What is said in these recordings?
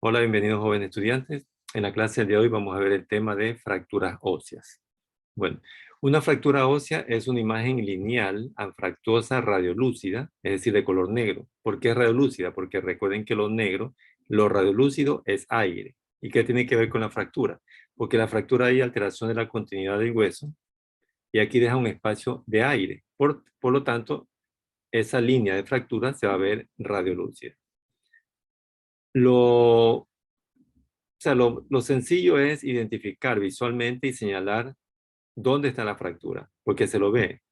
Hola, bienvenidos jóvenes estudiantes. En la clase de hoy vamos a ver el tema de fracturas óseas. Bueno, una fractura ósea es una imagen lineal, anfractuosa, radiolúcida, es decir, de color negro. ¿Por qué es radiolúcida? Porque recuerden que lo negro, lo radiolúcido es aire. ¿Y qué tiene que ver con la fractura? Porque la fractura hay alteración de la continuidad del hueso y aquí deja un espacio de aire. Por lo tanto, esa línea de fractura se va a ver radiolúcida. Lo sencillo es identificar visualmente y señalar dónde está la fractura, porque se lo ve.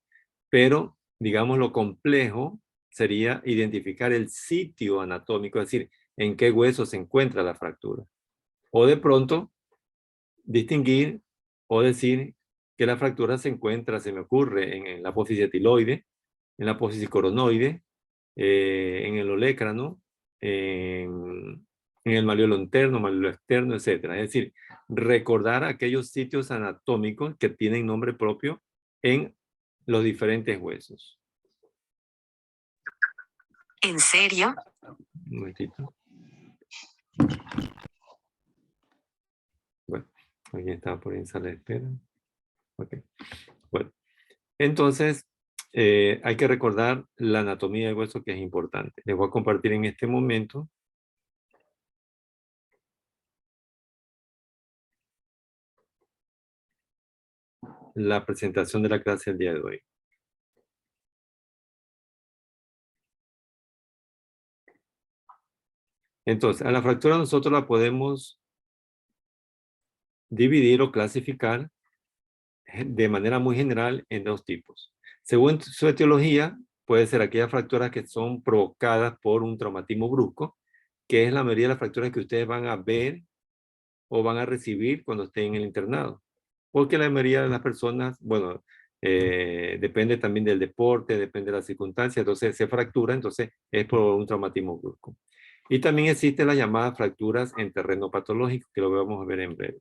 Pero, digamos, lo complejo sería identificar el sitio anatómico, es decir, en qué hueso se encuentra la fractura. O de pronto, distinguir o decir que la fractura se encuentra, se me ocurre, en la apófisis etiloide, en la apófisis coronoide, en el olecrano, en el malleolo interno, malleolo externo, etc. Es decir, recordar aquellos sitios anatómicos que tienen nombre propio en los diferentes huesos. ¿En serio? Un momentito. Bueno, alguien estaba por ahí en sala de espera. Ok. Bueno, entonces hay que recordar la anatomía del hueso, que es importante. Les voy a compartir en este momento la presentación de la clase del día de hoy. Entonces, a la fractura nosotros la podemos dividir o clasificar de manera muy general en dos tipos. Según su etiología, puede ser aquellas fracturas que son provocadas por un traumatismo brusco, que es la mayoría de las fracturas que ustedes van a ver o van a recibir cuando estén en el internado. Porque la mayoría de las personas, bueno, depende también del deporte, depende de las circunstancias, entonces se fractura, entonces es por un traumatismo brusco. Y también existen las llamadas fracturas en terreno patológico, que lo vamos a ver en breve.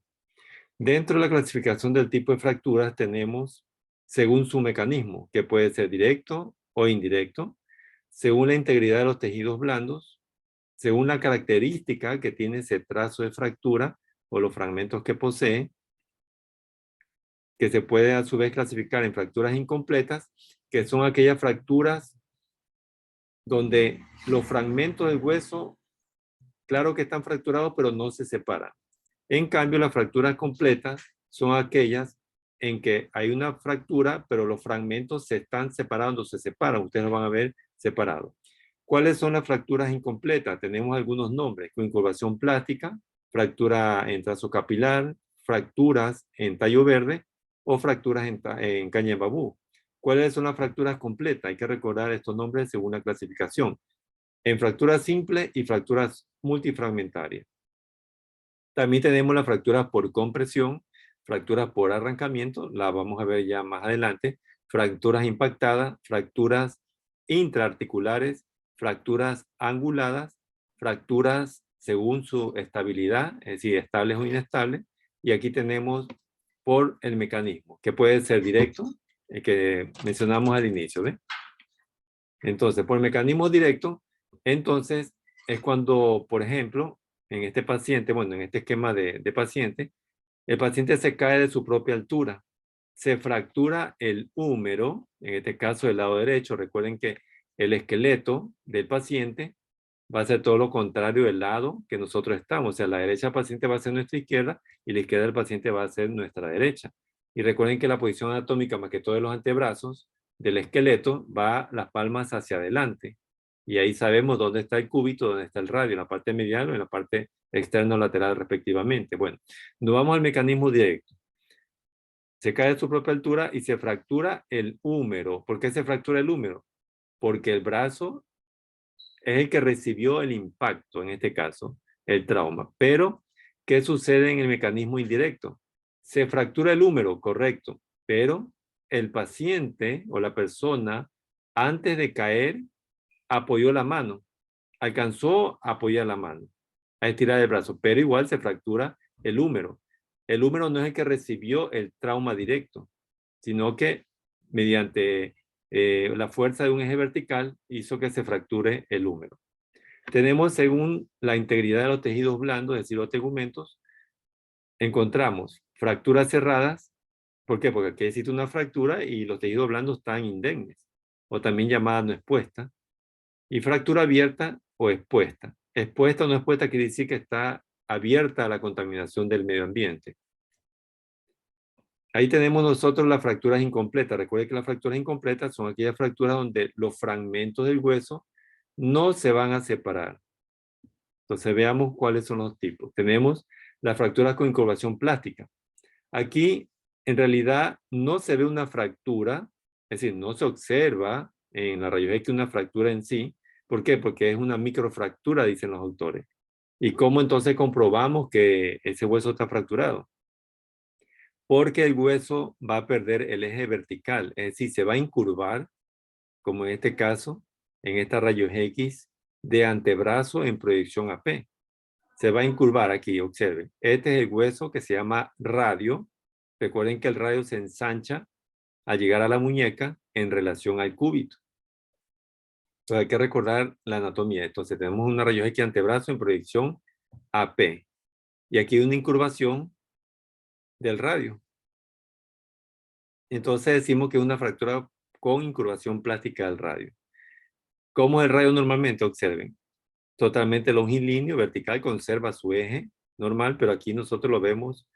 Dentro de la clasificación del tipo de fracturas tenemos, según su mecanismo, que puede ser directo o indirecto, según la integridad de los tejidos blandos, según la característica que tiene ese trazo de fractura o los fragmentos que posee, que se puede a su vez clasificar en fracturas incompletas, que son aquellas fracturas donde los fragmentos del hueso, claro que están fracturados, pero no se separan. En cambio, las fracturas completas son aquellas en que hay una fractura, pero los fragmentos se están separando, se separan. Ustedes lo van a ver separados. ¿Cuáles son las fracturas incompletas? Tenemos algunos nombres: incurvación plástica, fractura en trazo capilar, fracturas en tallo verde o fracturas en caña de babú. ¿Cuáles son las fracturas completas? Hay que recordar estos nombres según la clasificación. En fracturas simples y fracturas multifragmentarias. También tenemos las fracturas por compresión, fracturas por arrancamiento, la vamos a ver ya más adelante, fracturas impactadas, fracturas intraarticulares, fracturas anguladas, fracturas según su estabilidad, es decir, estables o inestables, y aquí tenemos por el mecanismo, que puede ser directo, el que mencionamos al inicio, ¿ve? Entonces, por el mecanismo directo, entonces es cuando, por ejemplo, en este paciente, bueno, en este esquema de paciente, el paciente se cae de su propia altura, se fractura el húmero, en este caso del lado derecho. Recuerden que el esqueleto del paciente va a ser todo lo contrario del lado que nosotros estamos. O sea, la derecha del paciente va a ser nuestra izquierda y la izquierda del paciente va a ser nuestra derecha. Y recuerden que la posición anatómica, más que todo de los antebrazos, del esqueleto, va las palmas hacia adelante. Y ahí sabemos dónde está el cúbito, dónde está el radio, en la parte medial o en la parte externa o lateral respectivamente. Bueno, nos vamos al mecanismo directo. Se cae de su propia altura y se fractura el húmero. ¿Por qué se fractura el húmero? Porque el brazo es el que recibió el impacto, en este caso, el trauma. Pero, ¿qué sucede en el mecanismo indirecto? Se fractura el húmero, correcto, pero el paciente o la persona, antes de caer, apoyó la mano, alcanzó a apoyar la mano, a estirar el brazo, pero igual se fractura el húmero. El húmero no es el que recibió el trauma directo, sino que mediante la fuerza de un eje vertical hizo que se fracture el húmero. Tenemos, según la integridad de los tejidos blandos, es decir, los tegumentos, encontramos fracturas cerradas. ¿Por qué? Porque aquí existe una fractura y los tejidos blandos están indemnes, o también llamada no expuesta. Y fractura abierta o expuesta. Expuesta o no expuesta quiere decir que está abierta a la contaminación del medio ambiente. Ahí tenemos nosotros las fracturas incompletas. Recuerden que las fracturas incompletas son aquellas fracturas donde los fragmentos del hueso no se van a separar. Entonces veamos cuáles son los tipos. Tenemos las fracturas con incurvación plástica. Aquí en realidad no se ve una fractura, es decir, no se observa en la rayos X una fractura en sí. ¿Por qué? Porque es una microfractura, dicen los autores. ¿Y cómo entonces comprobamos que ese hueso está fracturado? Porque el hueso va a perder el eje vertical, es decir, se va a incurvar, como en este caso, en esta rayos X de antebrazo en proyección AP. Se va a incurvar aquí, observen. Este es el hueso que se llama radio. Recuerden que el radio se ensancha al llegar a la muñeca en relación al cúbito. Entonces hay que recordar la anatomía. Entonces tenemos una rayos X antebrazo en proyección AP. Y aquí hay una incurvación del radio. Entonces decimos que es una fractura con incurvación plástica del radio. ¿Cómo es el radio normalmente? Observen. Totalmente longilíneo, vertical, conserva su eje normal, pero aquí nosotros lo vemos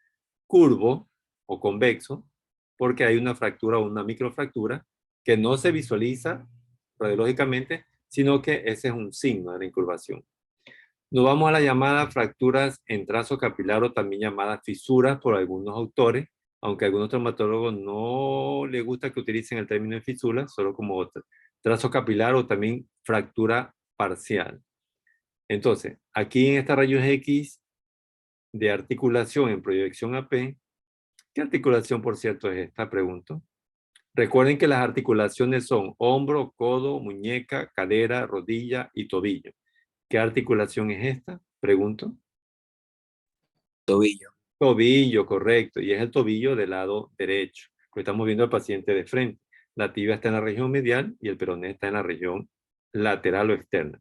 curvo o convexo, porque hay una fractura o una microfractura que no se visualiza radiológicamente, sino que ese es un signo de la incurvación. Nos vamos a las llamadas fracturas en trazo capilar o también llamadas fisuras por algunos autores, aunque a algunos traumatólogos no les gusta que utilicen el término de fisura, solo como trazo capilar o también fractura parcial. Entonces, aquí en esta rayos X de articulación en proyección AP, ¿qué articulación, por cierto, es esta? Pregunto. Recuerden que las articulaciones son hombro, codo, muñeca, cadera, rodilla y tobillo. ¿Qué articulación es esta? Pregunto. Tobillo. Tobillo, correcto. Y es el tobillo del lado derecho. Pues estamos viendo al paciente de frente. La tibia está en la región medial y el peroné está en la región lateral o externa.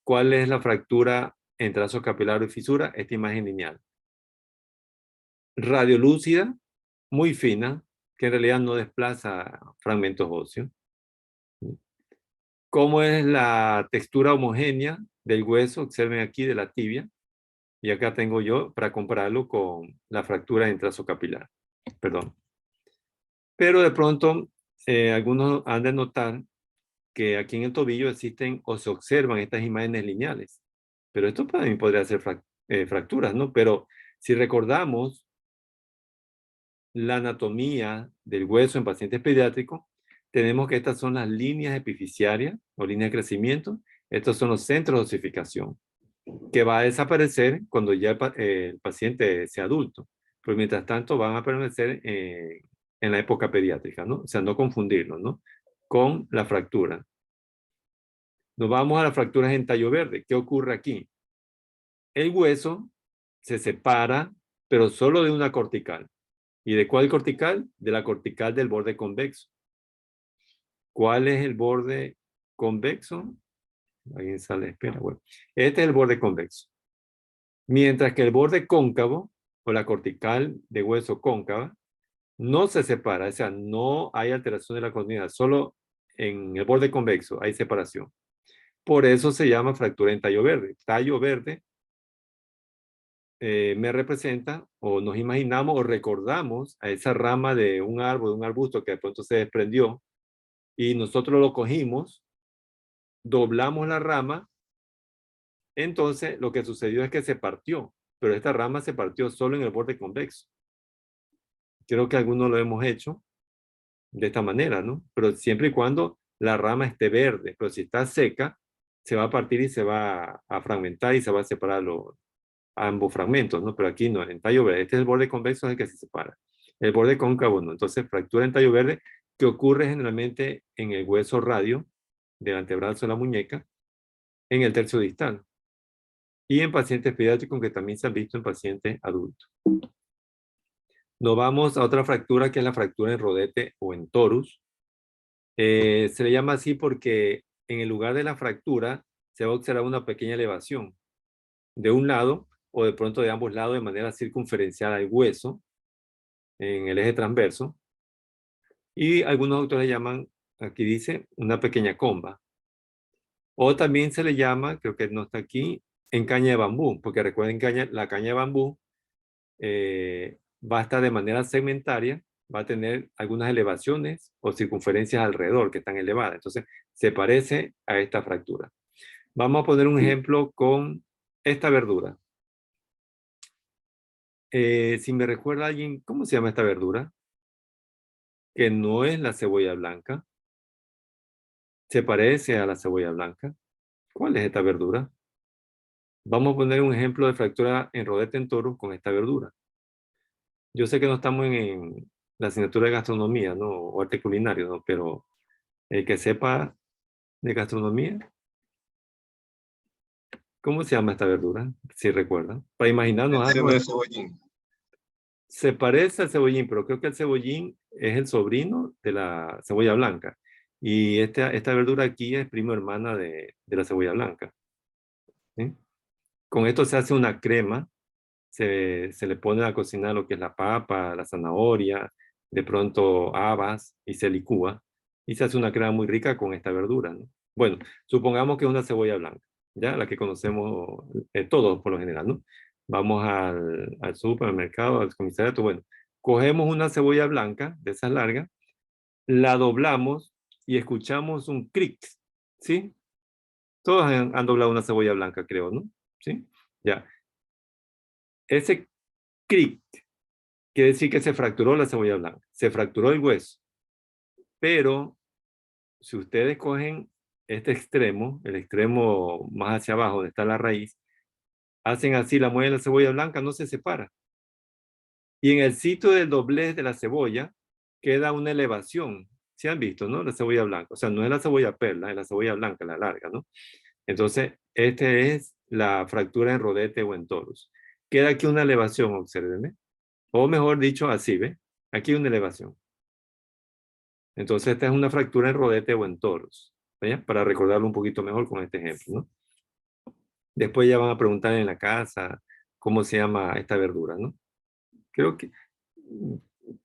¿Cuál es la fractura en trazo capilar o fisura? Esta imagen lineal. Radiolúcida, muy fina, que en realidad no desplaza fragmentos óseos. ¿Cómo es la textura homogénea del hueso? Observen aquí de la tibia. Y acá tengo yo para compararlo con la fractura en trazo capilar. Perdón. Pero de pronto, algunos han de notar que aquí en el tobillo existen o se observan estas imágenes lineales. Pero esto también podría ser fracturas, ¿no? Pero si recordamos la anatomía del hueso en pacientes pediátricos, tenemos que estas son las líneas epifisiarias o líneas de crecimiento. Estos son los centros de osificación, que va a desaparecer cuando ya el paciente sea adulto. Pero mientras tanto van a permanecer en la época pediátrica, ¿no? O sea, no confundirlo, ¿no? Con la fractura. Nos vamos a las fracturas en tallo verde. ¿Qué ocurre aquí? El hueso se separa, pero solo de una cortical. ¿Y de cuál cortical? De la cortical del borde convexo. ¿Cuál es el borde convexo? Ahí sale, espera, bueno. Este es el borde convexo. Mientras que el borde cóncavo, o la cortical de hueso cóncava, no se separa, o sea, no hay alteración de la continuidad, solo en el borde convexo hay separación. Por eso se llama fractura en tallo verde. Tallo verde me representa, o nos imaginamos, o recordamos a esa rama de un árbol, de un arbusto que de pronto se desprendió, y nosotros lo cogimos, doblamos la rama, entonces lo que sucedió es que se partió, pero esta rama se partió solo en el borde convexo. Creo que algunos lo hemos hecho de esta manera, ¿no? Pero siempre y cuando la rama esté verde, pero si está seca, se va a partir y se va a fragmentar y se va a separar ambos fragmentos, ¿no? Pero aquí no, en tallo verde, este es el borde convexo, es el que se separa. El borde cóncavo no. Entonces, fractura en tallo verde que ocurre generalmente en el hueso radio del antebrazo de la muñeca, en el tercio distal. Y en pacientes pediátricos que también se han visto en pacientes adultos. Nos vamos a otra fractura que es la fractura en rodete o en torus. Se le llama así porque en el lugar de la fractura se va a observar una pequeña elevación de un lado o de pronto de ambos lados de manera circunferencial al hueso en el eje transverso. Y algunos autores llaman, aquí dice, una pequeña comba. O también se le llama, creo que no está aquí, en caña de bambú, porque recuerden que la caña de bambú va a estar de manera segmentaria, va a tener algunas elevaciones o circunferencias alrededor que están elevadas. Entonces, se parece a esta fractura. Vamos a poner un ejemplo con esta verdura. Si me recuerda alguien, ¿cómo se llama esta verdura? Que no es la cebolla blanca. Se parece a la cebolla blanca. ¿Cuál es esta verdura? Vamos a poner un ejemplo de fractura en rodete en toro con esta verdura. Yo sé que no estamos en la asignatura de gastronomía, ¿no? O arte culinario, ¿no? Pero el que sepa de gastronomía, ¿cómo se llama esta verdura? Si recuerdan. Para imaginarnos algo, El cebollín. se parece al cebollín, pero creo que el cebollín es el sobrino de la cebolla blanca. Y esta verdura aquí es primo hermana de la cebolla blanca. ¿Sí? Con esto se hace una crema, se le pone a cocinar lo que es la papa, la zanahoria, de pronto habas y se licúa y se hace una crema muy rica con esta verdura, ¿no? Bueno, supongamos que es una cebolla blanca, ya la que conocemos todos por lo general, ¿no? Vamos al supermercado, al comisariato, bueno, cogemos una cebolla blanca de esas largas, la doblamos y escuchamos un cric, ¿sí? Todos han doblado una cebolla blanca, creo, ¿no? ¿Sí? Ya. Ese cric quiere decir que se fracturó la cebolla blanca, se fracturó el hueso. Pero si ustedes cogen este extremo, el extremo más hacia abajo donde está la raíz, hacen así, la mueven la cebolla blanca, no se separa. Y en el sitio del doblez de la cebolla queda una elevación. ¿Sí han visto, no? La cebolla blanca. O sea, no es la cebolla perla, es la cebolla blanca, la larga, ¿no? Entonces, esta es la fractura en rodete o en torus. Queda aquí una elevación, obsérvenme. O mejor dicho, así, ¿ve? Aquí hay una elevación. Entonces, esta es una fractura en rodete o en toros, ¿ya? Para recordarlo un poquito mejor con este ejemplo, ¿no? Después ya van a preguntar en la casa cómo se llama esta verdura, ¿no? Creo que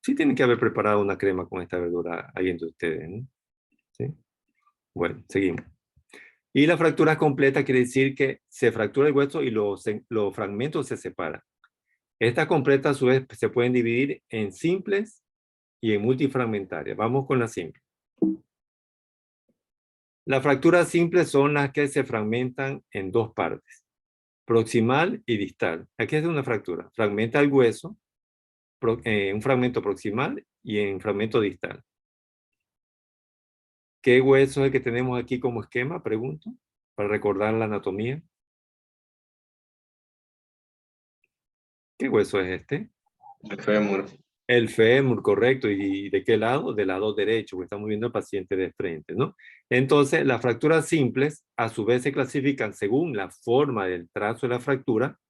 sí tienen que haber preparado una crema con esta verdura alguien de ustedes, ¿no? ¿Sí? Bueno, seguimos. Y la fractura completa quiere decir que se fractura el hueso y los fragmentos se separan. Estas completas a su vez se pueden dividir en simples y en multifragmentarias. Vamos con la simple. Las fracturas simples son las que se fragmentan en dos partes, proximal y distal. Aquí es una fractura. Fragmenta el hueso, un fragmento proximal y en fragmento distal. ¿Qué hueso es el que tenemos aquí como esquema? Pregunto, para recordar la anatomía. ¿Qué hueso es este? El fémur. El fémur, correcto. ¿Y de qué lado? Del lado derecho, porque estamos viendo al paciente de frente, ¿no? Entonces, las fracturas simples, a su vez, se clasifican según la forma del trazo de la fractura,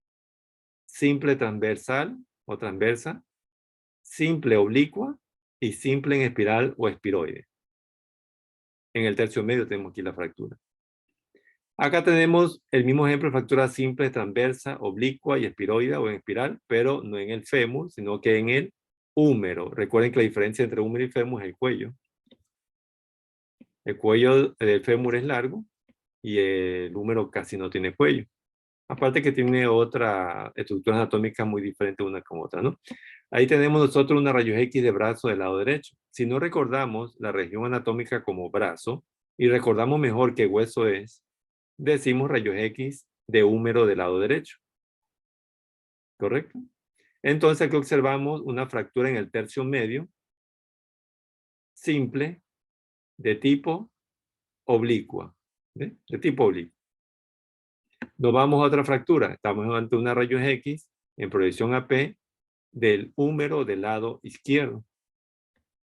simple transversal o transversa, simple oblicua y simple en espiral o espiroide. En el tercio medio tenemos aquí la fractura. Acá tenemos el mismo ejemplo de fractura simple, transversa, oblicua y espiroide o en espiral, pero no en el fémur, sino que en el húmero. Recuerden que la diferencia entre húmero y fémur es el cuello. El cuello del fémur es largo y el húmero casi no tiene cuello. Aparte que tiene otra estructura anatómica muy diferente una con otra, ¿no? Ahí tenemos nosotros una rayos X de brazo del lado derecho. Si no recordamos la región anatómica como brazo y recordamos mejor qué hueso es, decimos rayos X de húmero del lado derecho. ¿Correcto? Entonces aquí observamos una fractura en el tercio medio, simple, de tipo oblicua. ¿Ve? De tipo oblicuo. Nos vamos a otra fractura. Estamos ante una rayos X en proyección AP del húmero del lado izquierdo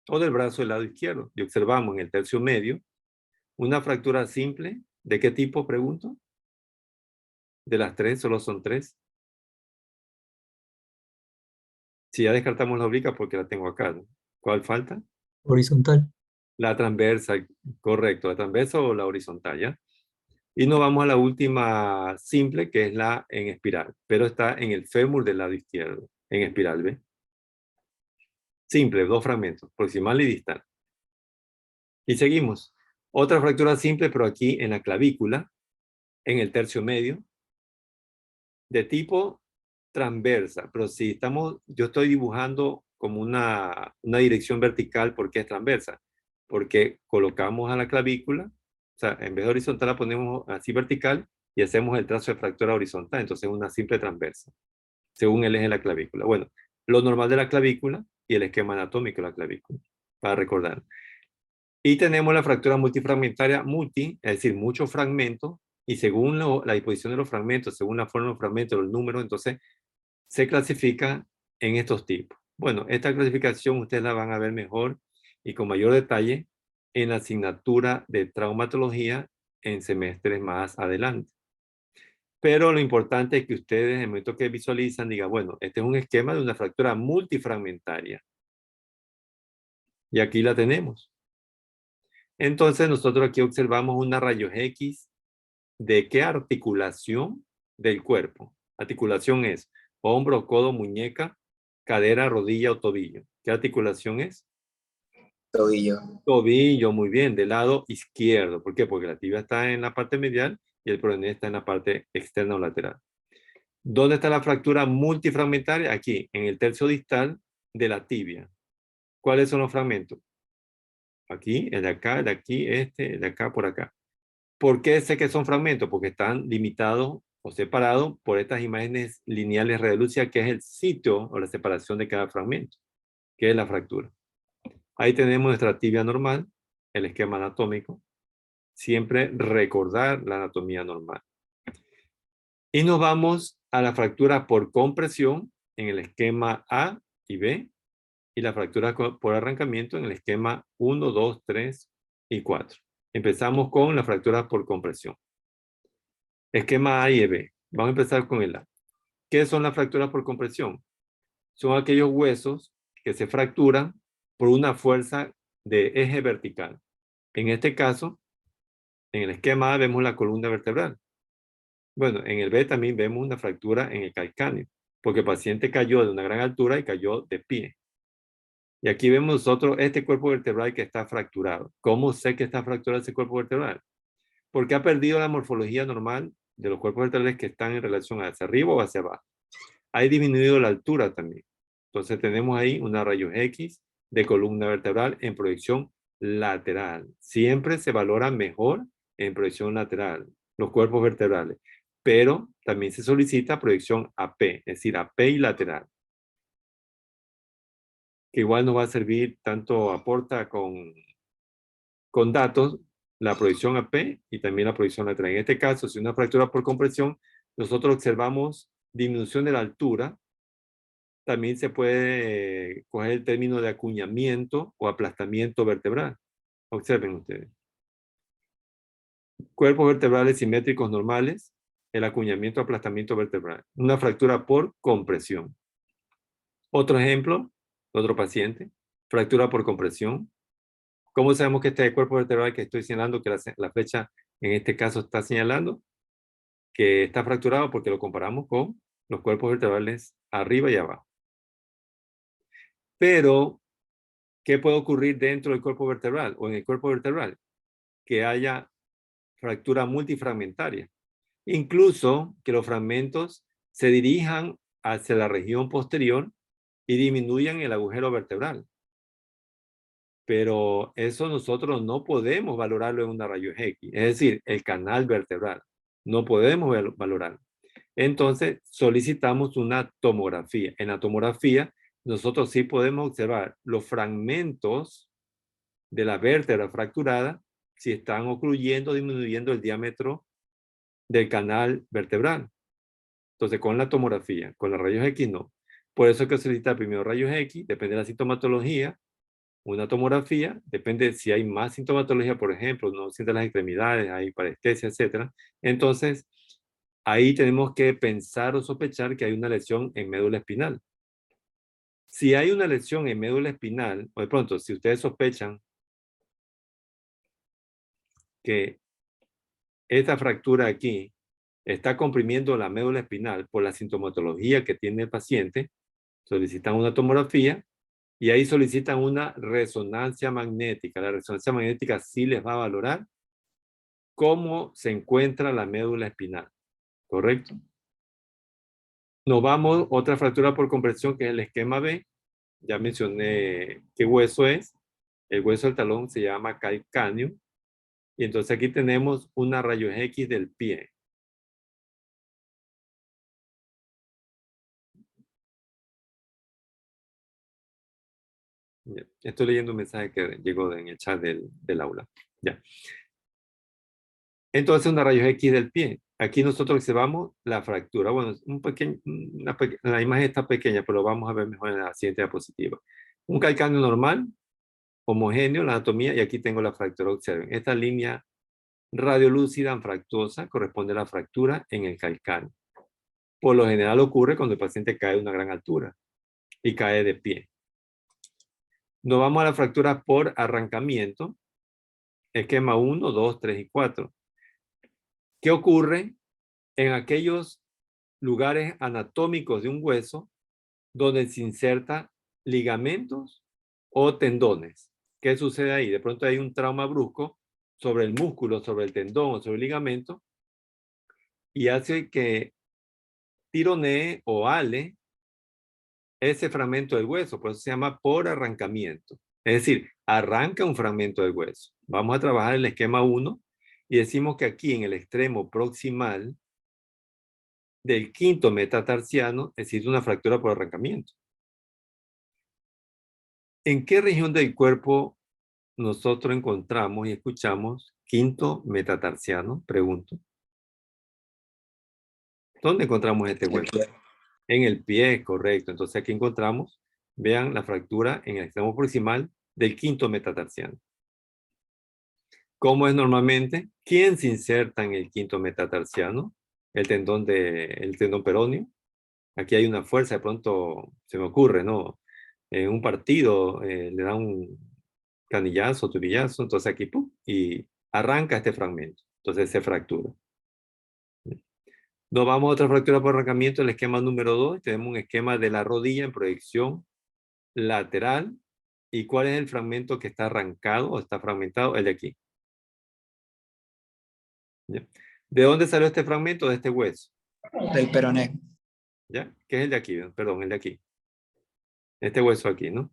o del brazo del lado izquierdo. Y observamos en el tercio medio una fractura simple. ¿De qué tipo, pregunto? De las tres, solo son tres. Si ya descartamos la oblicuo porque la tengo acá, ¿no? ¿Cuál falta? Horizontal. La transversa, correcto. La transversa o la horizontal, ¿ya? Y nos vamos a la última simple, que es la en espiral, pero está en el fémur del lado izquierdo, en espiral, ¿ve? Simple, dos fragmentos, proximal y distal. Y seguimos. Otra fractura simple, pero aquí en la clavícula, en el tercio medio, de tipo transversa. Pero si estamos, yo estoy dibujando como una dirección vertical, ¿por qué es transversa? Porque colocamos a la clavícula, o sea, en vez de horizontal la ponemos así vertical y hacemos el trazo de fractura horizontal. Entonces es una simple transversa, según el eje de la clavícula. Bueno, lo normal de la clavícula y el esquema anatómico de la clavícula, para recordar. Y tenemos la fractura multifragmentaria multi, es decir, muchos fragmentos, y según la disposición de los fragmentos, según la forma de los fragmentos, los números, entonces se clasifica en estos tipos. Bueno, esta clasificación ustedes la van a ver mejor y con mayor detalle en la asignatura de traumatología en semestres más adelante. Pero lo importante es que ustedes, en el momento que visualizan, digan, bueno, este es un esquema de una fractura multifragmentaria. Y aquí la tenemos. Entonces nosotros aquí observamos una rayos X de qué articulación del cuerpo. Articulación es hombro, codo, muñeca, cadera, rodilla o tobillo. ¿Qué articulación es? Tobillo. Tobillo, muy bien, del lado izquierdo. ¿Por qué? Porque la tibia está en la parte medial y el peroné está en la parte externa o lateral. ¿Dónde está la fractura multifragmentaria? Aquí, en el tercio distal de la tibia. ¿Cuáles son los fragmentos? Aquí, el de acá, el de aquí, el de acá, por acá. ¿Por qué sé que son fragmentos? Porque están limitados o separados por estas imágenes lineales reducidas, que es el sitio o la separación de cada fragmento, que es la fractura. Ahí tenemos nuestra tibia normal, el esquema anatómico. Siempre recordar la anatomía normal. Y nos vamos a la fractura por compresión en el esquema A y B, y la fractura por arrancamiento en el esquema 1, 2, 3 y 4. Empezamos con la fractura por compresión. Esquema A y B. Vamos a empezar con el A. ¿Qué son las fracturas por compresión? Son aquellos huesos que se fracturan por una fuerza de eje vertical. En este caso, en el esquema A vemos la columna vertebral. Bueno, en el B también vemos una fractura en el calcáneo, porque el paciente cayó de una gran altura y cayó de pie. Y aquí vemos nosotros este cuerpo vertebral que está fracturado. ¿Cómo sé que está fracturado ese cuerpo vertebral? Porque ha perdido la morfología normal de los cuerpos vertebrales que están en relación hacia arriba o hacia abajo. Ha disminuido la altura también. Entonces tenemos ahí una rayos X de columna vertebral en proyección lateral. Siempre se valora mejor en proyección lateral los cuerpos vertebrales, pero también se solicita proyección AP, es decir, AP y lateral, que igual nos va a servir, tanto aporta con datos la proyección AP y también la proyección lateral. En este caso, si una fractura por compresión, nosotros observamos disminución de la altura. También se puede coger el término de acuñamiento o aplastamiento vertebral. Observen ustedes. Cuerpos vertebrales simétricos normales, el acuñamiento o aplastamiento vertebral. Una fractura por compresión. Otro ejemplo, otro paciente, fractura por compresión. ¿Cómo sabemos que este cuerpo vertebral que estoy señalando, que la flecha en este caso está señalando, que está fracturado? Porque lo comparamos con los cuerpos vertebrales arriba y abajo. Pero ¿qué puede ocurrir dentro del cuerpo vertebral o en el cuerpo vertebral? Que haya fractura multifragmentaria. Incluso que los fragmentos se dirijan hacia la región posterior y disminuyan el agujero vertebral. Pero eso nosotros no podemos valorarlo en una rayos X, es decir, el canal vertebral. No podemos valorarlo. Entonces solicitamos una tomografía. En la tomografía nosotros sí podemos observar los fragmentos de la vértebra fracturada si están ocluyendo o disminuyendo el diámetro del canal vertebral. Entonces, con la tomografía, con los rayos X no. Por eso es que se necesita primero rayos X, depende de la sintomatología, una tomografía, depende si hay más sintomatología, por ejemplo, no siente las extremidades, hay parestesia, etc. Entonces, ahí tenemos que pensar o sospechar que hay una lesión en médula espinal. Si hay una lesión en médula espinal, o de pronto, si ustedes sospechan que esta fractura aquí está comprimiendo la médula espinal por la sintomatología que tiene el paciente, solicitan una tomografía y ahí solicitan una resonancia magnética. La resonancia magnética sí les va a valorar cómo se encuentra la médula espinal, ¿correcto? Nos vamos, otra fractura por compresión que es el esquema B. Ya mencioné qué hueso es. El hueso del talón se llama calcáneo. Y entonces aquí tenemos una rayos X del pie. Ya. Estoy leyendo un mensaje que llegó en el chat del aula. Ya. Entonces, una rayos X del pie. Aquí nosotros observamos la fractura. Bueno, la imagen está pequeña, pero lo vamos a ver mejor en la siguiente diapositiva. Un calcáneo normal, homogéneo, la anatomía, y aquí tengo la fractura. Observen, esta línea radiolúcida anfractuosa corresponde a la fractura en el calcáneo. Por lo general ocurre cuando el paciente cae de una gran altura y cae de pie. Nos vamos a la fractura por arrancamiento. Esquema 1, 2, 3 y 4. ¿Qué ocurre en aquellos lugares anatómicos de un hueso donde se inserta ligamentos o tendones? ¿Qué sucede ahí? De pronto hay un trauma brusco sobre el músculo, sobre el tendón o sobre el ligamento y hace que tironee o ale ese fragmento del hueso. Por eso se llama por arrancamiento. Es decir, arranca un fragmento del hueso. Vamos a trabajar el esquema 1 y decimos que aquí en el extremo proximal del quinto metatarsiano existe una fractura por arrancamiento. ¿En qué región del cuerpo nosotros encontramos y escuchamos quinto metatarsiano? Pregunto. ¿Dónde encontramos este hueso? En el pie, correcto. Entonces aquí encontramos, vean la fractura en el extremo proximal del quinto metatarsiano. ¿Cómo es normalmente? ¿Quién se inserta en el quinto metatarsiano? El tendón peroneo. Aquí hay una fuerza, de pronto se me ocurre, ¿no? En un partido le da un canillazo, tubillazo, entonces aquí, ¡pum! Y arranca este fragmento. Entonces se fractura. Nos vamos a otra fractura por arrancamiento, el esquema número 2. Tenemos un esquema de la rodilla en proyección lateral. ¿Y cuál es el fragmento que está arrancado o está fragmentado? El de aquí. ¿Ya? ¿De dónde salió este fragmento? De este hueso. Del peroné. ¿Ya? ¿Qué es el de aquí? Perdón, el de aquí. Este hueso aquí, ¿no?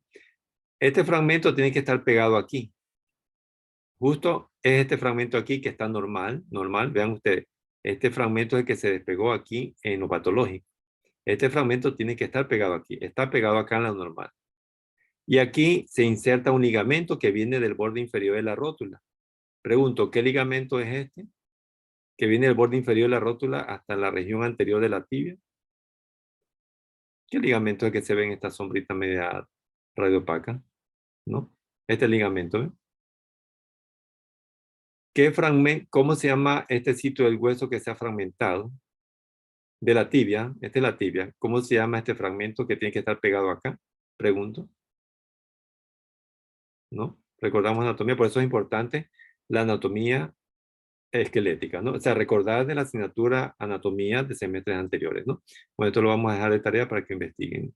Este fragmento tiene que estar pegado aquí. Justo es este fragmento aquí que está normal. Vean ustedes. Este fragmento es el que se despegó aquí en lo patológico. Este fragmento tiene que estar pegado aquí. Está pegado acá en la normal. Y aquí se inserta un ligamento que viene del borde inferior de la rótula. Pregunto, ¿qué ligamento es este? Que viene del borde inferior de la rótula hasta la región anterior de la tibia. ¿Qué ligamento es el que se ve en esta sombrita media radiopaca? ¿No? Este ligamento, ¿eh? ¿Qué fragmento, cómo se llama este sitio del hueso que se ha fragmentado? De la tibia, esta es la tibia. ¿Cómo se llama este fragmento que tiene que estar pegado acá? Pregunto. ¿No? Recordamos anatomía, por eso es importante la anatomía esquelética, ¿no? O sea, recordar de la asignatura anatomía de semestres anteriores, ¿no? Bueno, esto lo vamos a dejar de tarea para que investiguen.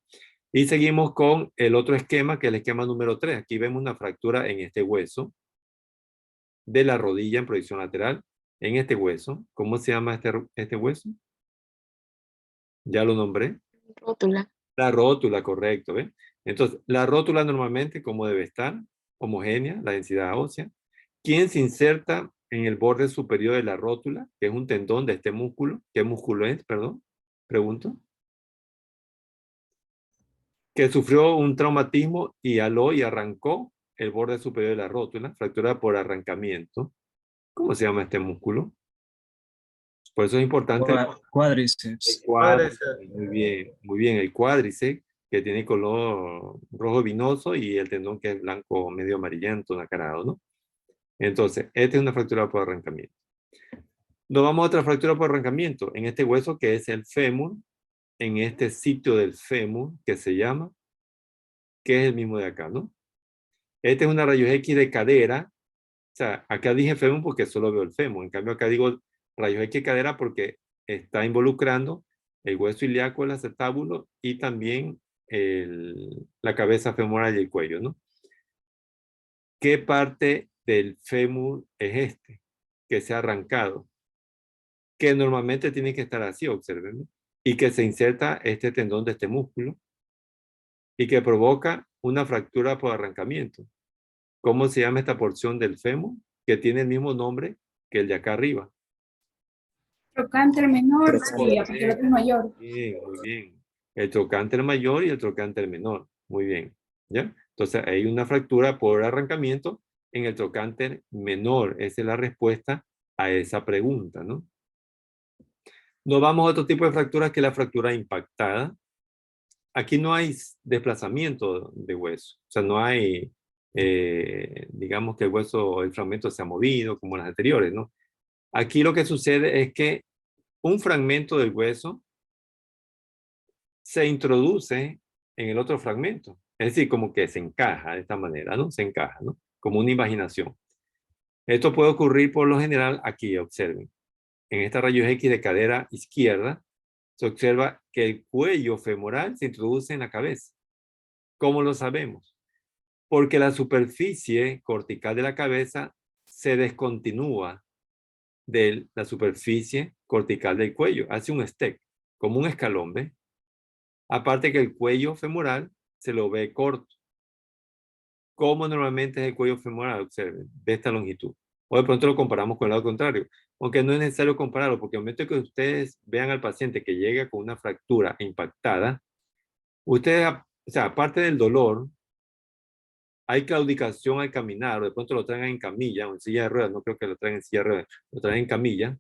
Y seguimos con el otro esquema, que es el esquema número 3. Aquí vemos una fractura en este hueso de la rodilla en proyección lateral. En este hueso, ¿cómo se llama este hueso? Ya lo nombré. Rótula. La rótula, correcto, ¿ves? Entonces, la rótula normalmente, ¿cómo debe estar? Homogénea, la densidad ósea. ¿Quién se inserta en el borde superior de la rótula, que es un tendón de este músculo? ¿Qué músculo es, perdón? Pregunto. Que sufrió un traumatismo y aló y arrancó el borde superior de la rótula, fractura por arrancamiento. ¿Cómo se llama este músculo? Por eso es importante el Cuádriceps. cuádriceps. Muy bien, el cuádriceps, que tiene color rojo vinoso y el tendón que es blanco medio amarillento, nacarado, ¿no? Entonces, esta es una fractura por arrancamiento. Nos vamos a otra fractura por arrancamiento, en este hueso que es el fémur, en este sitio del fémur que se llama, que es el mismo de acá, ¿no? Esta es una rayos X de cadera. O sea, acá dije fémur porque solo veo el fémur. En cambio, acá digo rayos X de cadera porque está involucrando el hueso ilíaco, el acetábulo y también la cabeza femoral y el cuello, ¿no? ¿Qué parte del fémur es este que se ha arrancado? Que normalmente tiene que estar así, observen, ¿no? Y que se inserta este tendón de este músculo y que provoca una fractura por arrancamiento. ¿Cómo se llama esta porción del fémur? Que tiene el mismo nombre que el de acá arriba. Trocánter menor sería, porque el Correcto. otro es mayor. Bien, muy bien. El trocánter mayor y el trocánter menor. Muy bien. ¿Ya? Entonces hay una fractura por arrancamiento en el trocánter menor. Esa es la respuesta a esa pregunta, ¿no? Nos vamos a otro tipo de fractura que es la fractura impactada. Aquí no hay desplazamiento de hueso. O sea, no hay, digamos que el hueso, el fragmento se ha movido como las anteriores, ¿no? Aquí lo que sucede es que un fragmento del hueso se introduce en el otro fragmento. Es decir, como que se encaja de esta manera, ¿no? Se encaja, ¿no? Como una invaginación. Esto puede ocurrir por lo general aquí, observen. En esta rayos X de cadera izquierda, se observa que el cuello femoral se introduce en la cabeza. ¿Cómo lo sabemos? Porque la superficie cortical de la cabeza se descontinúa de la superficie cortical del cuello. Hace un step, como un escalón, ¿ve? Aparte que el cuello femoral se lo ve corto. ¿Cómo normalmente es el cuello femoral? Observen, de esta longitud. O de pronto lo comparamos con el lado contrario. Aunque no es necesario compararlo, porque al momento que ustedes vean al paciente que llega con una fractura impactada, ustedes, o sea, aparte del dolor, hay claudicación al caminar, o de pronto lo traen en camilla o en silla de ruedas, no creo que lo traen en silla de ruedas, lo traen en camilla,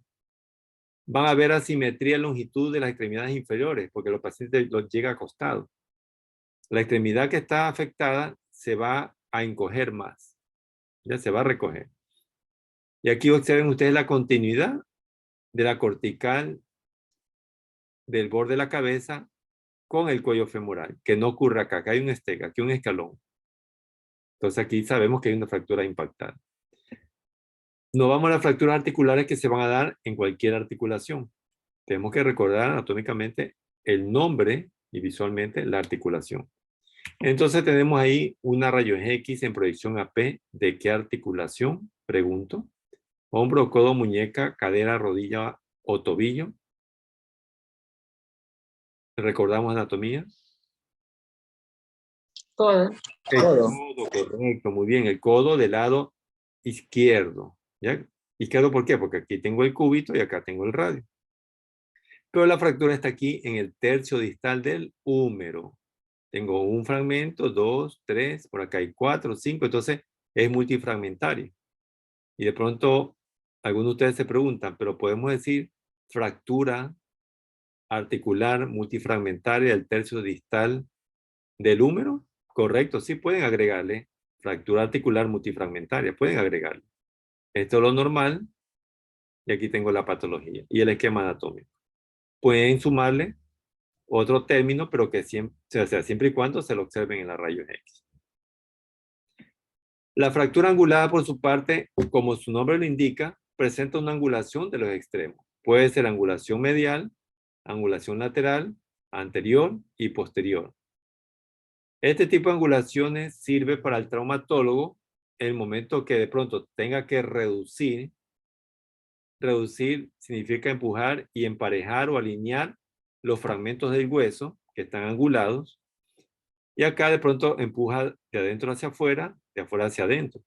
van a ver asimetría en longitud de las extremidades inferiores, porque los pacientes los llega acostados. La extremidad que está afectada se va a encoger más, ya se va a recoger. Y aquí observen ustedes la continuidad de la cortical del borde de la cabeza con el cuello femoral, que no ocurre acá, acá hay un estega, aquí un escalón. Entonces aquí sabemos que hay una fractura impactada. No vamos a las fracturas articulares que se van a dar en cualquier articulación. Tenemos que recordar anatómicamente el nombre y visualmente la articulación. Entonces tenemos ahí una rayos X en proyección AP. ¿De qué articulación? Pregunto. Hombro, codo, muñeca, cadera, rodilla o tobillo. ¿Recordamos anatomía? Todo. El Codo. codo, correcto, muy bien. El codo del lado izquierdo. ¿Ya? ¿Izquierdo por qué? Porque aquí tengo el cúbito y acá tengo el radio. Pero la fractura está aquí en el tercio distal del húmero. Tengo un fragmento, dos, tres, por acá hay cuatro, cinco, entonces es multifragmentario. Y de pronto, algunos de ustedes se preguntan, pero podemos decir fractura articular multifragmentaria del tercio distal del húmero. Correcto, sí pueden agregarle fractura articular multifragmentaria, pueden agregarle. Esto es lo normal y aquí tengo la patología y el esquema anatómico. Pueden sumarle otro término, pero que siempre, o sea, siempre y cuando se lo observen en la rayos X. La fractura angulada, por su parte, como su nombre lo indica, presenta una angulación de los extremos. Puede ser angulación medial, angulación lateral, anterior y posterior. Este tipo de angulaciones sirve para el traumatólogo en el momento que de pronto tenga que reducir. Reducir significa empujar y emparejar o alinear los fragmentos del hueso que están angulados. Y acá de pronto empuja de adentro hacia afuera, de afuera hacia adentro,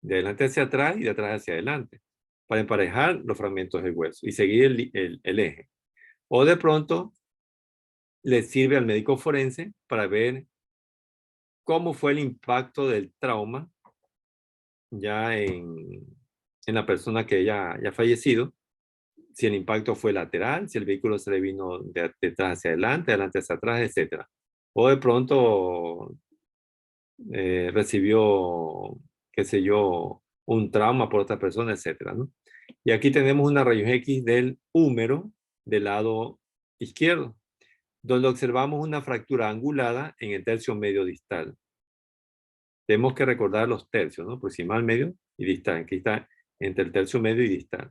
de adelante hacia atrás y de atrás hacia adelante, para emparejar los fragmentos del hueso y seguir el eje. O de pronto le sirve al médico forense para ver cómo fue el impacto del trauma ya en la persona que ya ha fallecido, si el impacto fue lateral, si el vehículo se le vino de detrás hacia adelante, adelante hacia atrás, etc. O de pronto recibió, qué sé yo, un trauma por otra persona, etcétera, ¿no? Y aquí tenemos una rayos X del húmero del lado izquierdo, donde observamos una fractura angulada en el tercio medio distal. Tenemos que recordar los tercios, ¿no? Proximal, medio y distal. Aquí está entre el tercio medio y distal.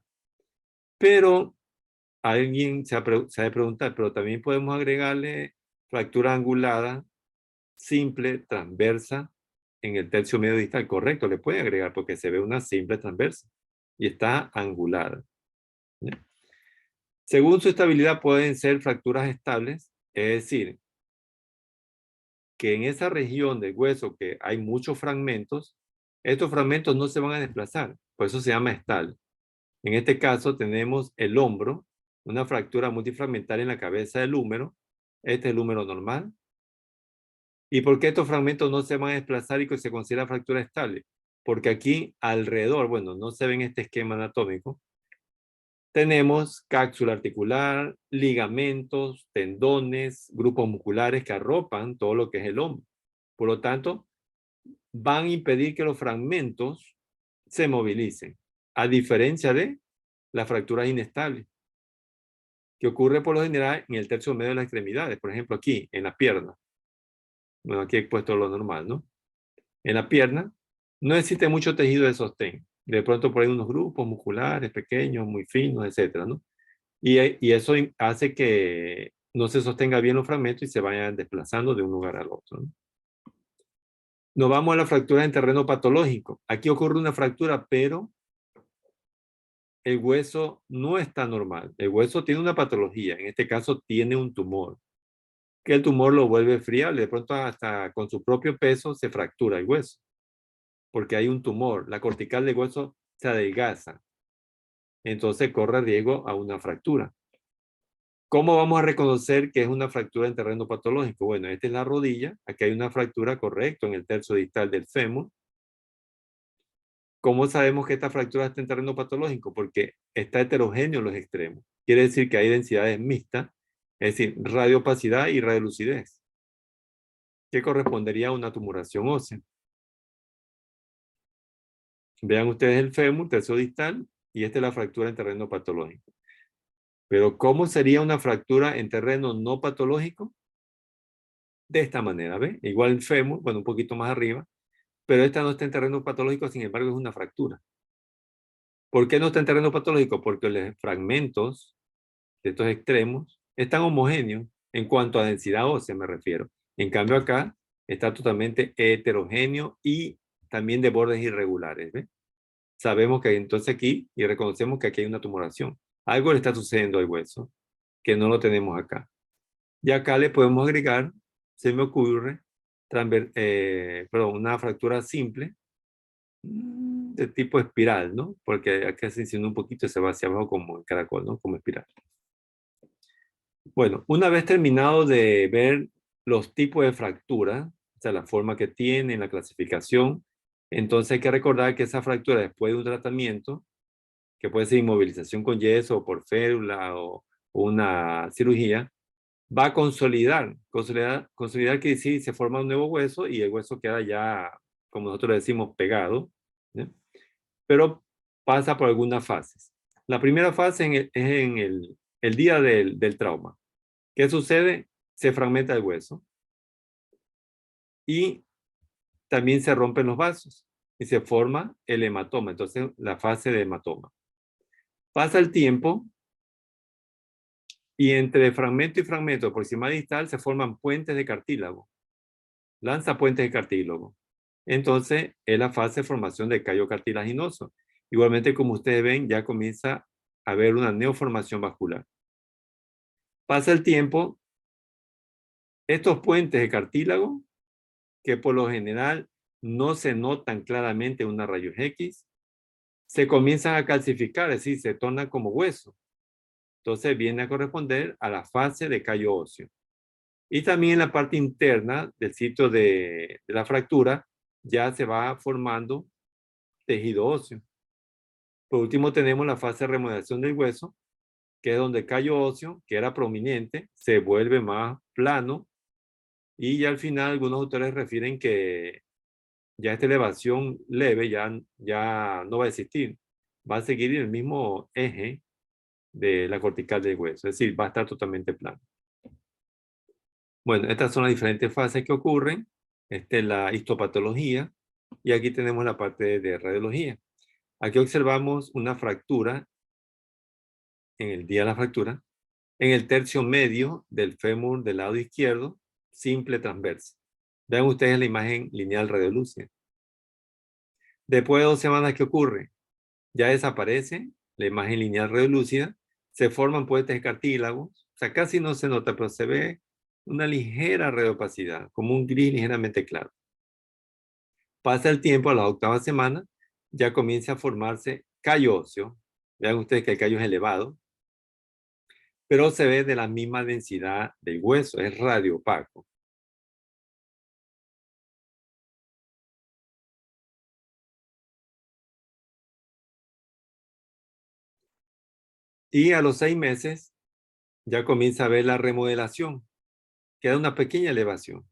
Pero alguien se ha de preguntar, pero también podemos agregarle fractura angulada, simple, transversa, en el tercio medio distal. Correcto, le puede agregar porque se ve una simple transversa y está angulada. ¿Ya? Según su estabilidad pueden ser fracturas estables, es decir, que en esa región del hueso que hay muchos fragmentos, estos fragmentos no se van a desplazar, por eso se llama estable. En este caso tenemos el hombro, una fractura multifragmentaria en la cabeza del húmero. Este es el húmero normal. ¿Y por qué estos fragmentos no se van a desplazar y que se considera fractura estable? Porque aquí alrededor, bueno, no se ve en este esquema anatómico, tenemos cápsula articular, ligamentos, tendones, grupos musculares que arropan todo lo que es el hombro. Por lo tanto, van a impedir que los fragmentos se movilicen, a diferencia de las fracturas inestables, que ocurre por lo general en el tercio medio de las extremidades. Por ejemplo, aquí, en la pierna. Bueno, aquí he puesto lo normal, ¿no? En la pierna no existe mucho tejido de sostén. De pronto por ahí unos grupos musculares pequeños, muy finos, etcétera, ¿no? Y eso hace que no se sostenga bien los fragmentos y se vayan desplazando de un lugar al otro, ¿no? Nos vamos a la fractura en terreno patológico. Aquí ocurre una fractura, pero el hueso no está normal. El hueso tiene una patología. En este caso tiene un tumor, que el tumor lo vuelve friable. De pronto hasta con su propio peso se fractura el hueso, porque hay un tumor. La cortical del hueso se adelgaza. Entonces corre riesgo a una fractura. ¿Cómo vamos a reconocer que es una fractura en terreno patológico? Bueno, esta es la rodilla. Aquí hay una fractura, correcto, en el tercio distal del fémur. ¿Cómo sabemos que esta fractura está en terreno patológico? Porque está heterogéneo en los extremos. Quiere decir que hay densidades mixtas, es decir, radioopacidad y radiolucidez, que correspondería a una tumoración ósea. Vean ustedes el fémur, tercio distal, y esta es la fractura en terreno patológico. Pero ¿cómo sería una fractura en terreno no patológico? De esta manera, ¿ve? Igual el fémur, bueno, un poquito más arriba, pero esta no está en terreno patológico, sin embargo es una fractura. ¿Por qué no está en terreno patológico? Porque los fragmentos de estos extremos están homogéneos en cuanto a densidad ósea, me refiero. En cambio acá está totalmente heterogéneo y también de bordes irregulares, ¿ve? Sabemos que entonces aquí, y reconocemos que aquí hay una tumoración. Algo le está sucediendo al hueso, que no lo tenemos acá. Y acá le podemos agregar, se me ocurre, una fractura simple de tipo espiral, ¿no? Porque acá se insinúa un poquito y se va hacia abajo como el caracol, ¿no? Como espiral. Bueno, una vez terminado de ver los tipos de fractura, o sea, la forma que tienen, la clasificación, entonces hay que recordar que esa fractura después de un tratamiento, que puede ser inmovilización con yeso o por férula o una cirugía, va a consolidar. Consolidar quiere decir se forma un nuevo hueso y el hueso queda ya, como nosotros decimos, pegado, ¿sí? Pero pasa por algunas fases. La primera fase es en el día del trauma. ¿Qué sucede? Se fragmenta el hueso y también se rompen los vasos y se forma el hematoma. Entonces, la fase de hematoma. Pasa el tiempo y entre fragmento y fragmento, proximal y distal, se forman puentes de cartílago. Lanza puentes de cartílago. Entonces, es la fase de formación del callo cartilaginoso. Igualmente, como ustedes ven, ya comienza a haber una neoformación vascular. Pasa el tiempo, estos puentes de cartílago, que por lo general no se notan claramente en una rayos X, se comienzan a calcificar, es decir, se tornan como hueso. Entonces viene a corresponder a la fase de callo óseo. Y también en la parte interna del sitio de la fractura ya se va formando tejido óseo. Por último tenemos la fase de remodelación del hueso, que es donde el callo óseo, que era prominente, se vuelve más plano y ya al final algunos autores refieren que ya esta elevación leve ya no va a existir. Va a seguir el mismo eje de la cortical del hueso, es decir, va a estar totalmente plano. Bueno, estas son las diferentes fases que ocurren. Esta es la histopatología y aquí tenemos la parte de radiología. Aquí observamos una fractura en el día de la fractura, en el tercio medio del fémur del lado izquierdo, simple transversa. Vean ustedes la imagen lineal radiolúcida. Después de 2 semanas, ¿qué ocurre? Ya desaparece la imagen lineal radiolúcida, se forman puentes de cartílagos, o sea, casi no se nota, pero se ve una ligera radiopacidad, como un gris ligeramente claro. Pasa el tiempo, a la 8ª semana, ya comienza a formarse callo óseo. Vean ustedes que el callo es elevado, pero se ve de la misma densidad del hueso, es radioopaco. Y a los 6 meses ya comienza a ver la remodelación, queda una pequeña elevación.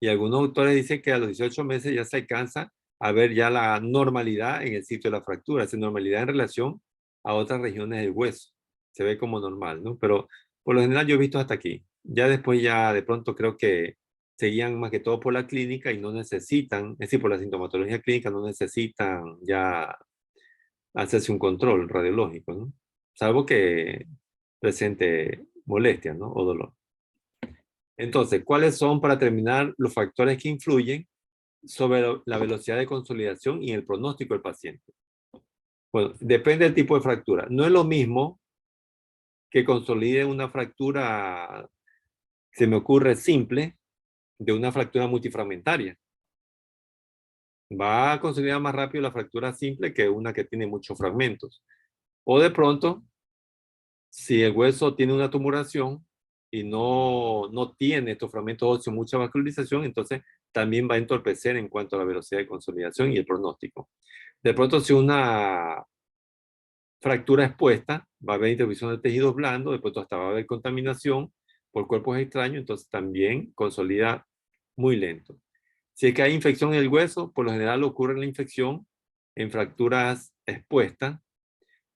Y algunos autores dicen que a los 18 meses ya se alcanza a ver ya la normalidad en el sitio de la fractura, esa normalidad en relación a otras regiones del hueso. Se ve como normal, ¿no? Pero por lo general yo he visto hasta aquí. Ya después ya de pronto creo que seguían más que todo por la clínica y no necesitan, es decir, por la sintomatología clínica no necesitan ya hacerse un control radiológico, ¿no? Salvo que presente molestia, ¿no? O dolor. Entonces, ¿cuáles son, para terminar, los factores que influyen sobre la velocidad de consolidación y el pronóstico del paciente? Bueno, depende del tipo de fractura. No es lo mismo que consolide una fractura, se me ocurre, simple, de una fractura multifragmentaria. Va a consolidar más rápido la fractura simple que una que tiene muchos fragmentos. O de pronto, si el hueso tiene una tumoración y no tiene estos fragmentos óseos mucha vascularización, entonces también va a entorpecer en cuanto a la velocidad de consolidación y el pronóstico. De pronto, si una fractura expuesta, va a haber intervención de tejidos blandos, de pronto hasta va a haber contaminación por cuerpos extraños, entonces también consolida muy lento. Si es que hay infección en el hueso, por lo general ocurre la infección en fracturas expuestas,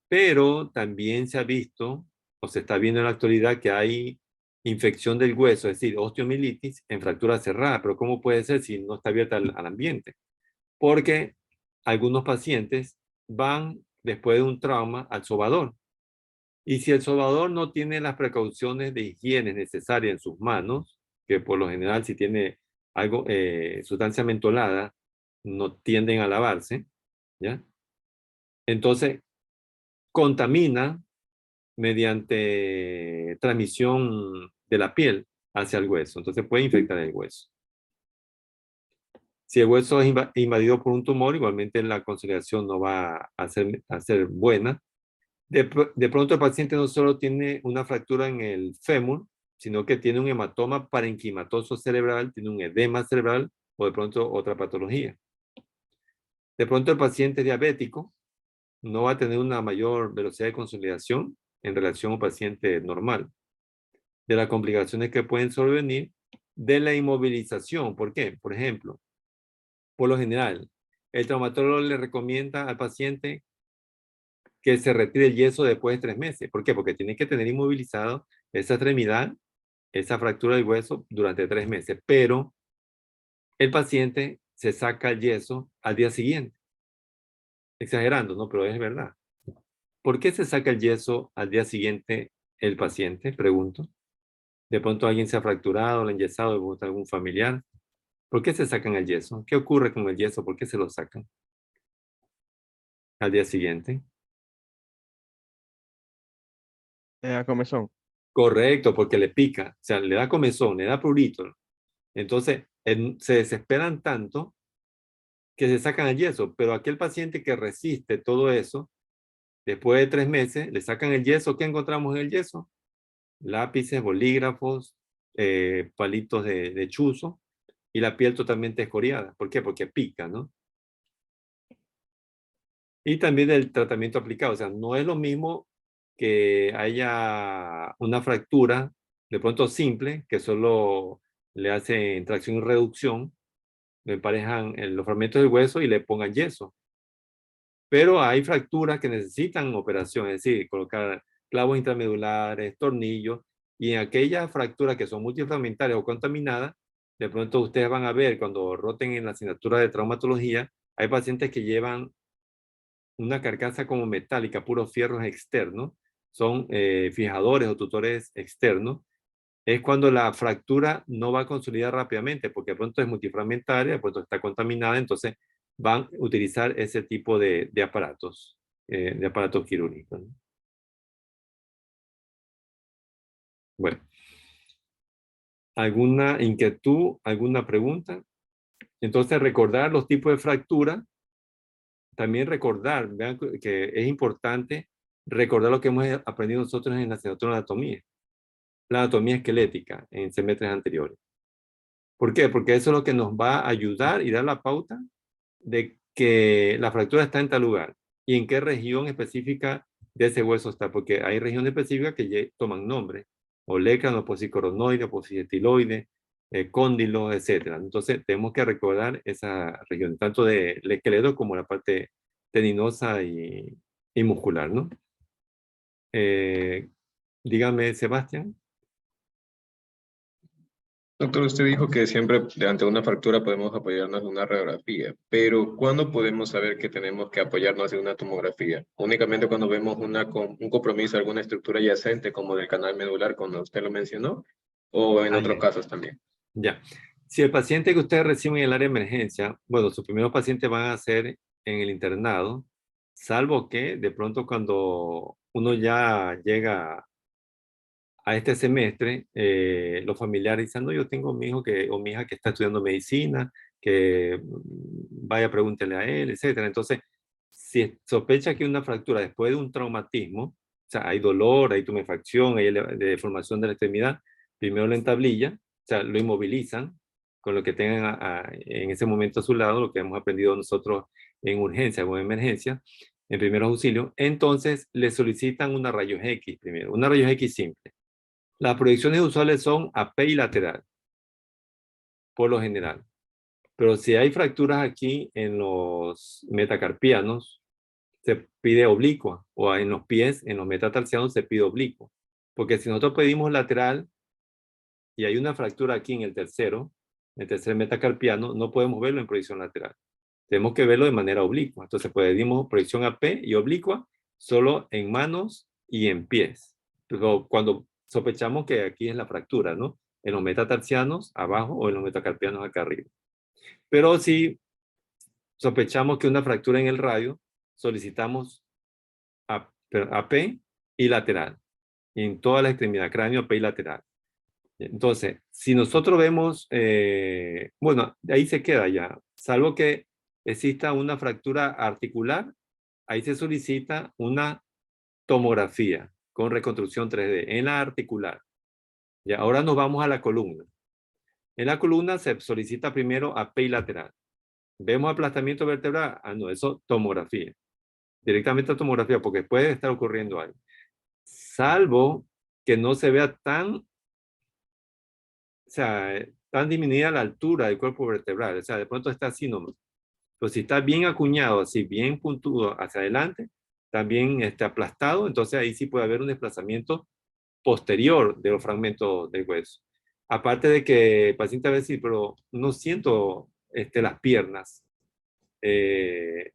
pero también se ha visto, o se está viendo en la actualidad, que hay infección del hueso, es decir, osteomielitis en fractura cerrada. Pero ¿cómo puede ser si no está abierta al ambiente? Porque algunos pacientes van después de un trauma al sobador. Y si el sobador no tiene las precauciones de higiene necesarias en sus manos, que por lo general si tiene algo, sustancia mentolada, no tienden a lavarse, ¿ya? Entonces, contamina mediante transmisión de la piel hacia el hueso. Entonces puede infectar el hueso. Si el hueso es invadido por un tumor, igualmente la consolidación no va a ser buena. De pronto el paciente no solo tiene una fractura en el fémur, sino que tiene un hematoma parenquimatoso cerebral, tiene un edema cerebral o de pronto otra patología. De pronto el paciente diabético no va a tener una mayor velocidad de consolidación en relación a un paciente normal. De las complicaciones que pueden sobrevenir de la inmovilización. ¿Por qué? Por ejemplo, por lo general, el traumatólogo le recomienda al paciente que se retire el yeso después de 3 meses. ¿Por qué? Porque tiene que tener inmovilizado esa extremidad, esa fractura del hueso durante 3 meses. Pero el paciente se saca el yeso al día siguiente. Exagerando, ¿no? Pero es verdad. ¿Por qué se saca el yeso al día siguiente el paciente? Pregunto. De pronto alguien se ha fracturado, le han enyesado, de pronto algún familiar. ¿Por qué se sacan el yeso? ¿Qué ocurre con el yeso? ¿Por qué se lo sacan al día siguiente? Comezón. Correcto, porque le pica, o sea, le da comezón, le da prurito. Entonces, se desesperan tanto que se sacan el yeso, pero aquel paciente que resiste todo eso, después de 3 meses, le sacan el yeso. ¿Qué encontramos en el yeso? Lápices, bolígrafos, palitos de chuzo y la piel totalmente escoriada. ¿Por qué? Porque pica, ¿no? Y también el tratamiento aplicado, o sea, no es lo mismo que haya una fractura de pronto simple, que solo le hacen tracción y reducción, le emparejan los fragmentos del hueso y le pongan yeso. Pero hay fracturas que necesitan operación, es decir, colocar clavos intramedulares, tornillos, y en aquellas fracturas que son multifragmentarias o contaminadas, de pronto ustedes van a ver cuando roten en la asignatura de traumatología, hay pacientes que llevan una carcasa como metálica, puros fierros externos, son fijadores o tutores externos, es cuando la fractura no va a consolidar rápidamente, porque de pronto es multifragmentaria, de pronto está contaminada, entonces van a utilizar ese tipo de aparatos quirúrgicos, ¿no? Bueno, ¿alguna inquietud, alguna pregunta? Entonces, recordar los tipos de fractura, también recordar, vean que es importante recordar lo que hemos aprendido nosotros en la asignatura de anatomía, la anatomía esquelética en semestres anteriores. ¿Por qué? Porque eso es lo que nos va a ayudar y dar la pauta de que la fractura está en tal lugar y en qué región específica de ese hueso está, porque hay regiones específicas que toman nombre, olecrano, posicoronoide, posicetiloide, cóndilo, etc. Entonces tenemos que recordar esa región, tanto del esqueleto como la parte tendinosa y muscular, ¿no? Dígame, Sebastián. Doctor, usted dijo que siempre ante una fractura podemos apoyarnos en una radiografía, pero ¿cuándo podemos saber que tenemos que apoyarnos en una tomografía? Únicamente cuando vemos un compromiso, alguna estructura yacente como del canal medular, como usted lo mencionó, o en otros casos también. Ya. Si el paciente que ustedes reciben en el área de emergencia, bueno, sus primeros pacientes van a ser en el internado, salvo que de pronto cuando uno ya llega a este semestre, los familiares dicen, no, yo tengo mi hijo o mi hija que está estudiando medicina, que vaya, pregúntele a él, etcétera. Entonces, si sospecha que una fractura después de un traumatismo, o sea, hay dolor, hay tumefacción, hay deformación de la extremidad, primero lo entablilla, o sea, lo inmovilizan con lo que tengan en ese momento a su lado, lo que hemos aprendido nosotros en urgencia o en emergencia, en primeros auxilios. Entonces, le solicitan una rayos X primero, una rayos X simple. Las proyecciones usuales son AP y lateral, por lo general. Pero si hay fracturas aquí en los metacarpianos, se pide oblicua, o en los pies, en los metatarsianos se pide oblicua. Porque si nosotros pedimos lateral y hay una fractura aquí en el tercer metacarpiano, no podemos verlo en proyección lateral. Tenemos que verlo de manera oblicua. Entonces pedimos proyección AP y oblicua solo en manos y en pies. Pero cuando sospechamos que aquí es la fractura, ¿no? En los metatarsianos abajo o en los metacarpianos acá arriba. Pero si sospechamos que una fractura en el radio, solicitamos AP y lateral. En toda la extremidad, cráneo, AP y lateral. Entonces, si nosotros vemos, bueno, ahí se queda ya, salvo que exista una fractura articular, ahí se solicita una tomografía con reconstrucción 3D en la articular. Ya, ahora nos vamos a la columna. En la columna se solicita primero AP y lateral. ¿Vemos aplastamiento vertebral? Ah, no, eso tomografía. Directamente a tomografía, porque puede estar ocurriendo algo. Salvo que no se vea tan tan disminuida la altura del cuerpo vertebral, o sea, de pronto está así nomás. Pero si está bien acuñado, así bien puntudo hacia adelante, también está aplastado, entonces ahí sí puede haber un desplazamiento posterior de los fragmentos del hueso. Aparte de que el paciente va a decir, pero no siento las piernas,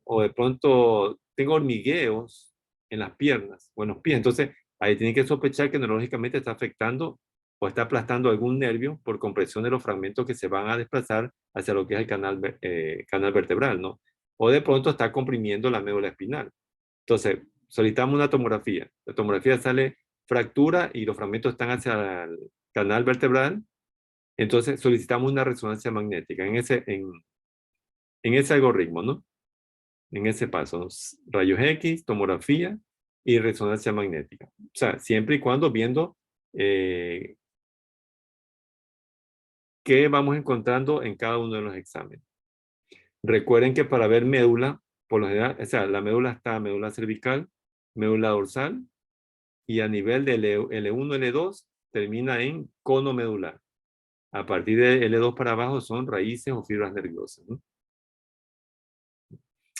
o de pronto tengo hormigueos en las piernas o en los pies, entonces ahí tiene que sospechar que neurológicamente está afectando o está aplastando algún nervio por compresión de los fragmentos que se van a desplazar hacia lo que es el canal vertebral, ¿no? O de pronto está comprimiendo la médula espinal. Entonces, solicitamos una tomografía. La tomografía sale fractura y los fragmentos están hacia el canal vertebral. Entonces, solicitamos una resonancia magnética en ese algoritmo, ¿no? En ese paso, rayos X, tomografía y resonancia magnética. O sea, siempre y cuando viendo qué vamos encontrando en cada uno de los exámenes. Recuerden que para ver médula, por lo general, o sea, la médula está médula cervical, médula dorsal, y a nivel de L1, L2, termina en cono medular. A partir de L2 para abajo son raíces o fibras nerviosas, ¿no?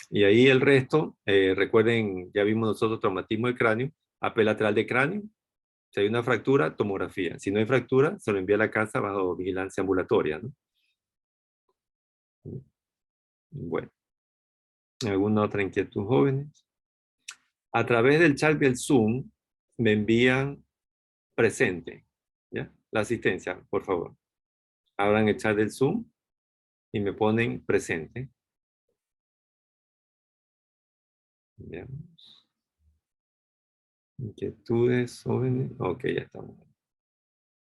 Y ahí el resto, recuerden, ya vimos nosotros traumatismo de cráneo, AP lateral de cráneo. Si hay una fractura, tomografía. Si no hay fractura, se lo envía a la casa bajo vigilancia ambulatoria, ¿no? Bueno, ¿alguna otra inquietud, jóvenes? A través del chat del Zoom, me envían presente, ¿ya? La asistencia, por favor. Abran el chat del Zoom y me ponen presente. Veamos. Inquietudes, jóvenes. Ok, ya estamos.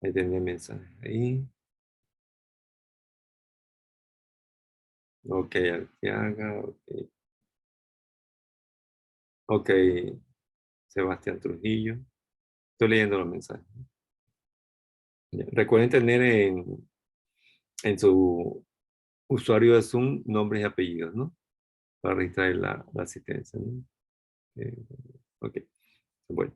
Ahí tendré mensajes ahí. Ok, Arteaga, ok. Ok, Sebastián Trujillo. Estoy leyendo los mensajes. Ya, recuerden tener en su usuario de Zoom nombres y apellidos, ¿no? Para registrar la asistencia, ¿no? Ok, bueno.